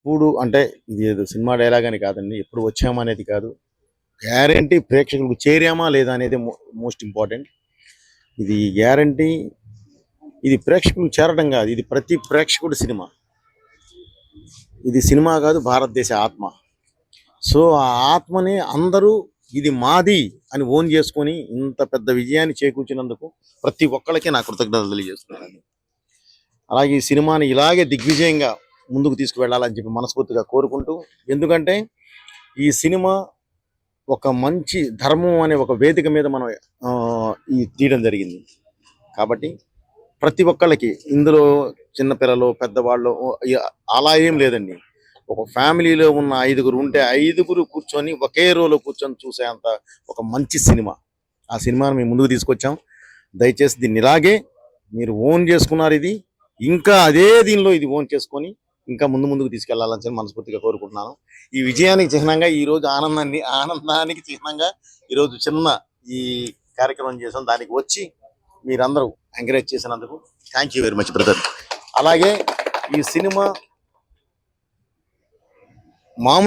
ఎప్పుడు అంటే ఇది ఏదో సినిమా డైలాగ్ అని కాదండి. ఎప్పుడు వచ్చామా అనేది కాదు. గ్యారంటీ ప్రేక్షకులకు చేరామా లేదా అనేది మోస్ట్ ఇంపార్టెంట్. ఇది గ్యారంటీ. ఇది ప్రేక్షకులకు చేరడం కాదు. ఇది ప్రతి ప్రేక్షకుడి సినిమా. ఇది సినిమా కాదు, భారతదేశ ఆత్మ. సో ఆ ఆత్మని అందరూ ఇది మాది అని ఓన్ చేసుకొని ఇంత పెద్ద విజయాన్ని చేకూర్చినందుకు ప్రతి ఒక్కళ్ళకి నా కృతజ్ఞతలు తెలియజేస్తున్నాను. అలాగే ఈ సినిమాని ఇలాగే దిగ్విజయంగా ముందుకు తీసుకువెళ్ళాలని చెప్పి మనస్ఫూర్తిగా కోరుకుంటూ, ఎందుకంటే ఈ సినిమా ఒక మంచి ధర్మం అనే ఒక వేదిక మీద మనం ఈ తీయడం జరిగింది. కాబట్టి ప్రతి ఒక్కళ్ళకి ఇందులో చిన్నపిల్లలు పెద్దవాళ్ళు అలా ఏం లేదండి. ఒక ఫ్యామిలీలో ఉన్న 5గురు ఉంటే 5గురు కూర్చొని ఒకే రోలో కూర్చొని చూసేంత ఒక మంచి సినిమా. ఆ సినిమాని మేము ముందుకు తీసుకొచ్చాం. దయచేసి దీన్ని ఇలాగే మీరు ఓన్ చేసుకున్నారు. ఇది ఇంకా అదే దీనిలో ఇది ఓన్ చేసుకొని ఇంకా ముందుకు తీసుకెళ్లాలని మనస్ఫూర్తిగా కోరుకుంటున్నాను. ఈ విజయానికి చిహ్నంగా ఈరోజు ఆనందానికి చిహ్నంగా ఈరోజు చిన్న ఈ కార్యక్రమం చేసాం. దానికి వచ్చి మీరందరూ ఎంకరేజ్ చేసినందుకు thank you very much brother. అలాగే ఈ సినిమా మామూలు